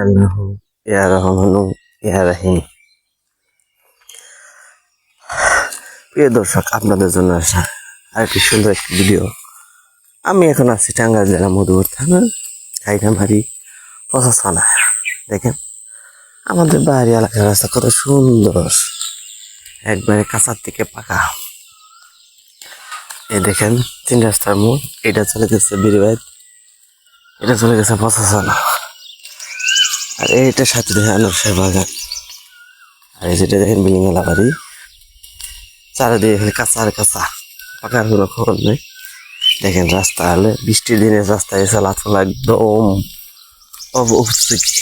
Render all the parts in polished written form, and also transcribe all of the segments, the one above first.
আল্লাহ ইয়া রহমান ইয়া রাহিম। প্রিয় দর্শক, আপনাদের জন্য আসা আরেকটি সুন্দর একটি ভিডিও। আমি এখন আছি টাঙ্গাইল জেলা মধুপুর থানা খাইরামারি প্রশাসনা। দেখেন আমাদের বাড়ি এলাকার রাস্তা কত সুন্দর, একবারে কাঁচার থেকে পাকা। এই দেখেন 3 রাস্তার মোড়, এটা চলে গেছে বিরিবাইত, এটা চলে গেছে প্রশাসনা, আর এইটার সাথে দেখেন আনারসের বাগান, আর এই যেটা দেখেন বিল্ডিং এলা বাড়ি। চারিদিকে খালি কাঁচা আর কাঁচা, পাকার কোনো খবর নেই। দেখেন রাস্তা হলে বৃষ্টির দিনে রাস্তায় চলাচল একদম অবস্থিতি,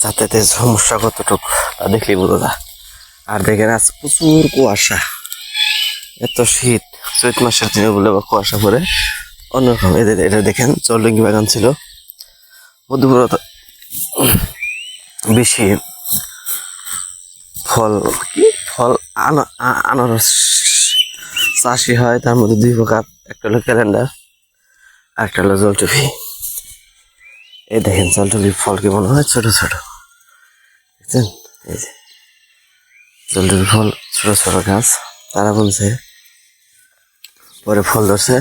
যাতায়াতের সমস্যা কতটুকু তা দেখলেই বোঝা যায়। আর দেখেন আজ প্রচুর কুয়াশা, এত শীত, চৈত মাসের দিনে বলে বা কুয়াশা পরে অন্যরকম। এদের এটা দেখেন জলডঙ্গি বাগান ছিল, মধুপুর বেশি ফল আনারস চাষি হয়, তার মধ্যে 2 প্রকার, একটা হলো ক্যালেন্ডার আর একটা হলো জলটুপি। এই দেখেন জলটুপির ফল কি মনে হয় ছোট ছোট, দেখছেন? এই যে জলটুপির ফল ছোট ছোট গাছ, তারা বলছে পরে ফল ধরছে,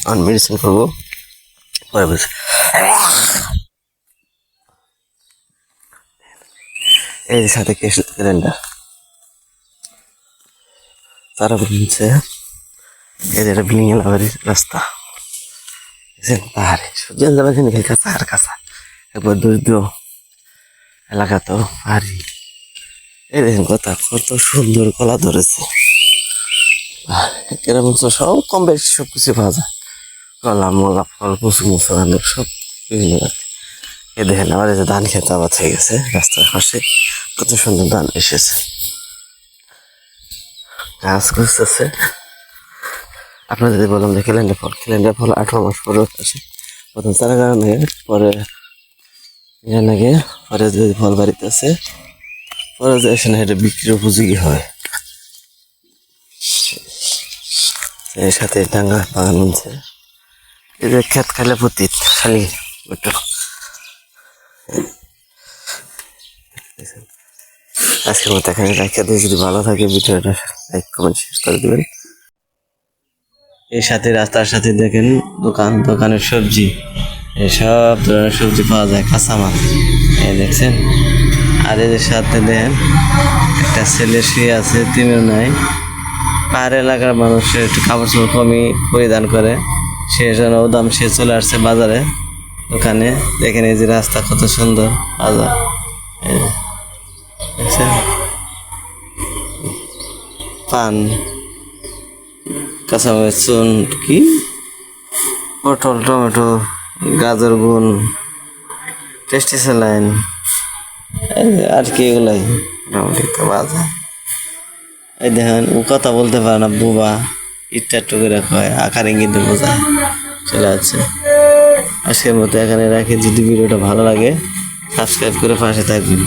আমি মেডিসিন করবো পরে বলছে। এই যে সাথে ক্যালেন্ডার, তারা বলছে এই যে একটা বিল্ডিং এলা বাড়ির রাস্তা, দেখছেন? পাহাড়ে সূর্য যাবে কাঁচা আর কাঁচা, একবার দরিদ্র এলাকা তো পাহাড়ি। এই দেখেন কত সুন্দর কলা ধরেছে, এরকম তো সব কম বেশি সব কিছু পাওয়া যায়, কলা মলা ফল পশু মুসলমান সব বিভিন্ন জাতি। এ দেখেন আমার এই যে ধান খেতে আবাদ হয়ে গেছে, রাস্তার পাশে কত সুন্দর ধান এসেছে, গাছ খুঁজতেছে। আপনার যদি বললাম যে ক্যালেন্ডার ফল 18 মাস পরে আসে, প্রথম চারা গাড়া লাগে, পরে লাগে, পরে যদি ফল বাড়িতে আছে পরে যে এসে না এটা বিক্রির উপযোগী হয়। এর সাথে ডাঙ্গা বাগান বলছে, এই যে খেত খাইলে পতিত খালি একটু। আজকের মতো এখানে রাখা দিয়ে, যদি ভালো থাকে ভিডিওটা লাইক কমেন্ট শেয়ার করে দেবেন। এর সাথে রাস্তার সাথে দেখেন দোকানের সবজি, সব ধরনের সবজি পাওয়া যায়, কাঁচামাল এই দেখছেন। আর এদের সাথে দেখেন একটা ছেলে শুয়ে আছে, তিমির নাই। পাহাড় এলাকার মানুষের একটু কাপড় চোপড় কমই পরিধান করে, সে জন্য উদাম সে চলে আসছে বাজারে দোকানে। দেখেন এই যে রাস্তা কত সুন্দর বাজার, দেখছেন? পান, কাঁচামরিচ, চুন, কি পটল, টমেটো, গাজর, গুন, টেস্টি স্যালাইন, আর কি এগুলাই মোটামুটি তো বাজার। এই দেখেন ও কথা বলতে পারে না, বুবা ইটটা একটু করে কয়, আকার ইঙ্গিতে বোঝায়, চলে যাচ্ছে। আজকের মতো এখানে রাখি, যদি ভিডিওটা ভালো লাগে সাবস্ক্রাইব করে পাশে থাকবেন।